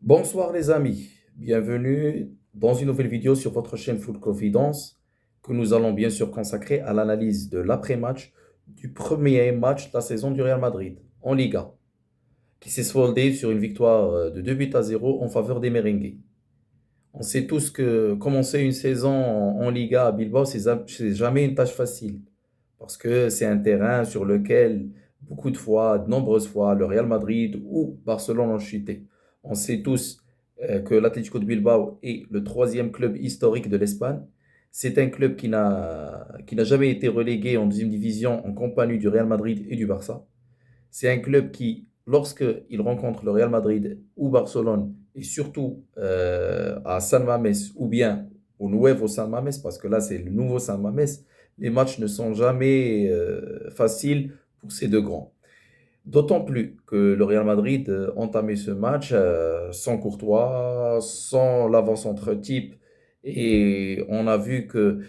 Bonsoir les amis, bienvenue dans une nouvelle vidéo sur votre chaîne Full Confidence que nous allons bien sûr consacrer à l'analyse de l'après-match du premier match de la saison du Real Madrid en Liga, qui s'est soldé sur une victoire de 2 buts à 0 en faveur des merengues. On sait tous que commencer une saison en Liga à Bilbao, c'est jamais une tâche facile, parce que c'est un terrain sur lequel beaucoup de fois, de nombreuses fois, le Real Madrid ou Barcelone ont chuté. On sait tous que l'Atlético de Bilbao est le troisième club historique de l'Espagne. C'est un club qui n'a jamais été relégué en deuxième division en compagnie du Real Madrid et du Barça. C'est un club qui, lorsqu'il rencontre le Real Madrid ou Barcelone, et surtout à San Mamés ou bien au Nuevo San Mamés, parce que là c'est le nouveau San Mamés, les matchs ne sont jamais faciles pour ces deux grands. D'autant plus que le Real Madrid entamait ce match sans Courtois, sans l'avant-centre type. Et on a vu que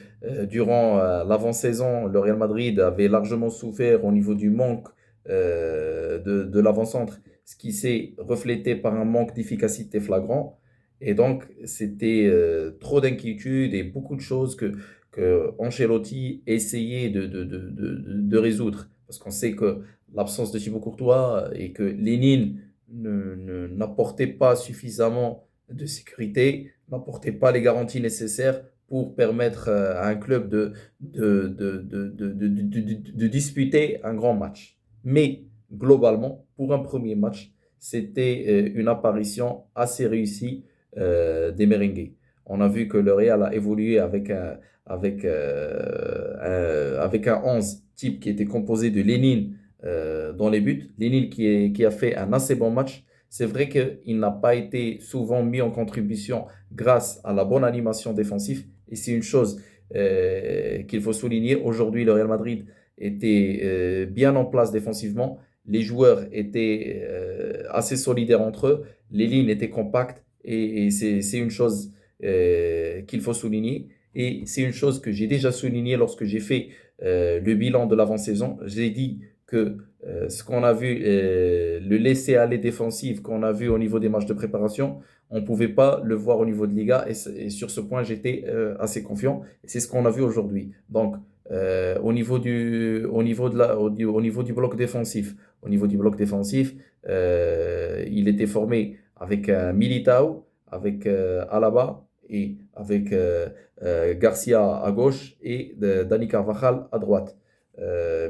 durant l'avant-saison, le Real Madrid avait largement souffert au niveau du manque de l'avant-centre, ce qui s'est reflété par un manque d'efficacité flagrant. Et donc, c'était trop d'inquiétude et beaucoup de choses que Ancelotti essayait de résoudre. Parce qu'on sait que l'absence de Thibaut Courtois et que Lénine n'apportait pas suffisamment de sécurité, n'apportait pas les garanties nécessaires pour permettre à un club de disputer un grand match. Mais globalement, pour un premier match, c'était une apparition assez réussie des Merengues. On a vu que le Real a évolué avec un 11 type qui était composé de Lénine dans les buts. Lénine qui a fait un assez bon match. C'est vrai qu'il n'a pas été souvent mis en contribution grâce à la bonne animation défensive. Et c'est une chose qu'il faut souligner. Aujourd'hui, le Real Madrid était bien en place défensivement. Les joueurs étaient assez solidaires entre eux. Les lignes étaient compactes. Et c'est une chose qu'il faut souligner. Et c'est une chose que j'ai déjà souligné lorsque j'ai fait le bilan de l'avant-saison. J'ai dit que ce qu'on a vu, le laisser-aller défensif qu'on a vu au niveau des matchs de préparation, on ne pouvait pas le voir au niveau de Liga. Et sur ce point, j'étais assez confiant. Et c'est ce qu'on a vu aujourd'hui. Donc, au niveau du bloc défensif, il était formé avec Militao, avec Alaba et avec Garcia à gauche et Dani Carvajal à droite.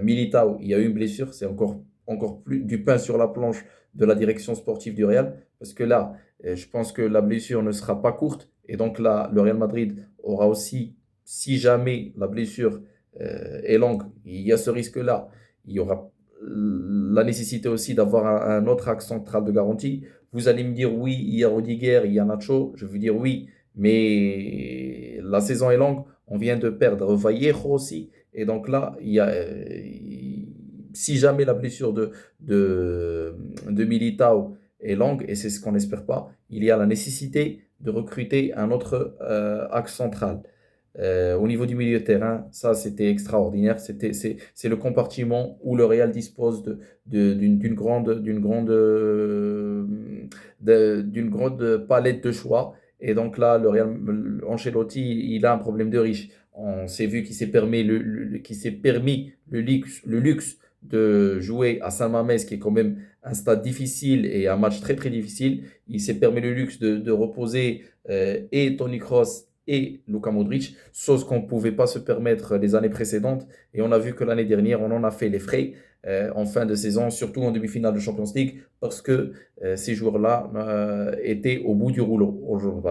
Militao, il y a eu une blessure, c'est encore plus du pain sur la planche de la direction sportive du Real, parce que là, je pense que la blessure ne sera pas courte, et donc là, le Real Madrid aura aussi, si jamais la blessure est longue, il y a ce risque-là, il y aura la nécessité aussi d'avoir un autre axe central de garantie. Vous allez me dire oui, il y a Rudiger, il y a Nacho, je veux dire oui, mais la saison est longue, on vient de perdre Vallejo aussi, et donc là, si jamais la blessure de Militao est longue, et c'est ce qu'on n'espère pas, il y a la nécessité de recruter un autre axe central. Au niveau du milieu de terrain, ça c'était extraordinaire. C'est le compartiment où le Real dispose d'une grande palette de choix. Et donc là, le Real, Ancelotti, il a un problème de riche. On s'est vu qu'il s'est permis le luxe de jouer à San Mamés, qui est quand même un stade difficile et un match très très difficile. Il s'est permis le luxe de reposer et Toni Kroos et Luka Modric, chose qu'on ne pouvait pas se permettre les années précédentes. Et on a vu que l'année dernière, on en a fait les frais en fin de saison, surtout en demi-finale de Champions League, parce que ces joueurs-là étaient au bout du rouleau.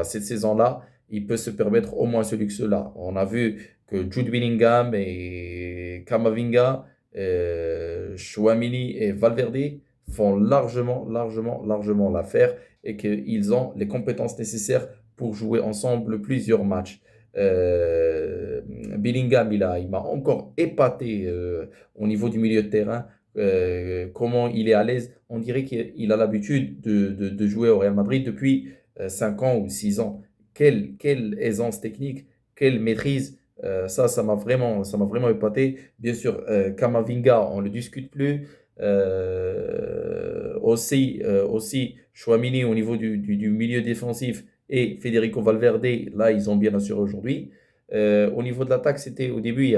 Cette saison-là, il peut se permettre au moins ce luxe-là. On a vu que Jude Bellingham et Camavinga, Chouamini et Valverde font largement l'affaire et qu'ils ont les compétences nécessaires pour jouer ensemble plusieurs matchs. Bellingham, il m'a encore épaté au niveau du milieu de terrain. Comment il est à l'aise. On dirait qu'il a l'habitude de jouer au Real Madrid depuis 5 ans ou 6 ans. Quelle aisance technique, quelle maîtrise. Ça m'a vraiment épaté. Bien sûr, Kamavinga, on ne le discute plus. aussi Chouamini au niveau du milieu défensif et Federico Valverde, là, ils ont bien assuré aujourd'hui. Au niveau de l'attaque, c'était au début, il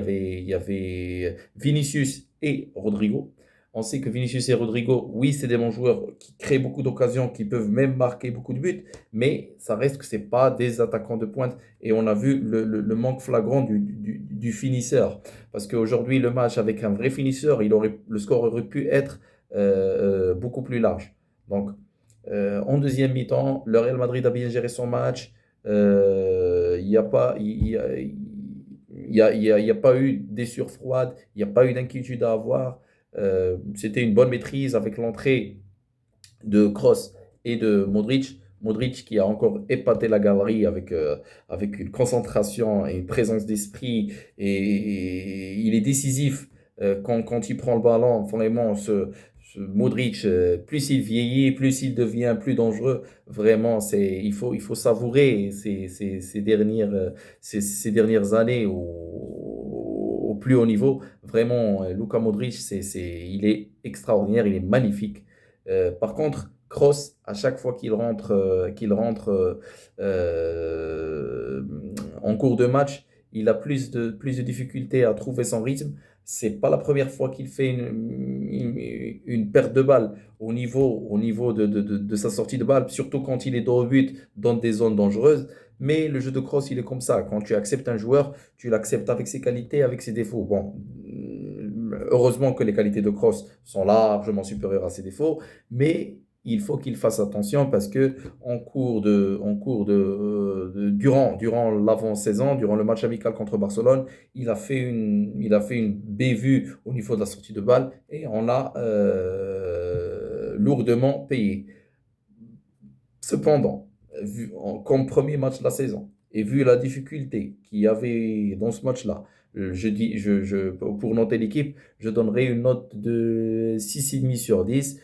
y avait Vinicius et Rodrigo. On sait que Vinicius et Rodrigo, oui, c'est des bons joueurs qui créent beaucoup d'occasions, qui peuvent même marquer beaucoup de buts, mais ça reste que ce n'est pas des attaquants de pointe. Et on a vu le manque flagrant du finisseur. Parce qu'aujourd'hui, le match avec un vrai finisseur, le score aurait pu être beaucoup plus large. Donc, en deuxième mi-temps, le Real Madrid a bien géré son match. Il n'y a pas, il y a pas eu d'essure froide, il n'y a pas eu d'inquiétude à avoir. C'était une bonne maîtrise avec l'entrée de Kroos et de Modric. Modric qui a encore épaté la galerie avec une concentration et une présence d'esprit. Et il est décisif quand il prend le ballon. Vraiment, ce Modric, plus il vieillit, plus il devient plus dangereux. Vraiment, il faut savourer ces dernières années au plus haut niveau. Vraiment, Luka Modric, il est extraordinaire, il est magnifique. Par contre, Kroos, à chaque fois qu'il rentre en cours de match, il a plus de difficultés à trouver son rythme. C'est pas la première fois qu'il fait une perte de balle au niveau de sa sortie de balle, surtout quand il est dans le but, dans des zones dangereuses. Mais le jeu de Kroos, il est comme ça. Quand tu acceptes un joueur, tu l'acceptes avec ses qualités, avec ses défauts. Bon, heureusement que les qualités de Kroos sont largement supérieures à ses défauts, mais il faut qu'il fasse attention parce que durant l'avant-saison, durant le match amical contre Barcelone, il a fait une bévue au niveau de la sortie de balle et on l'a lourdement payé. Cependant, comme premier match de la saison, et vu la difficulté qu'il y avait dans ce match-là, pour noter l'équipe, je donnerai une note de 6,5 sur 10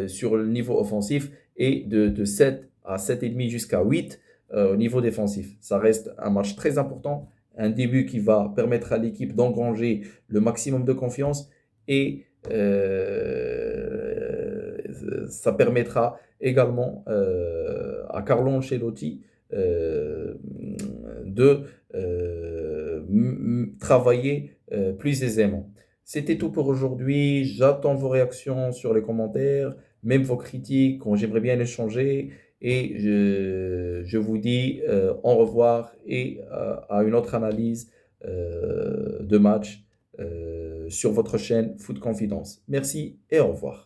sur le niveau offensif et de 7 à 7,5 jusqu'à 8 au niveau défensif. Ça reste un match très important, un début qui va permettre à l'équipe d'engranger le maximum de confiance et ça permettra également à Carlo Ancelotti de travailler plus aisément. C'était tout pour aujourd'hui. J'attends vos réactions sur les commentaires, même vos critiques, j'aimerais bien échanger. Et je vous dis au revoir et à une autre analyse de match sur votre chaîne Foot Confidence. Merci et au revoir.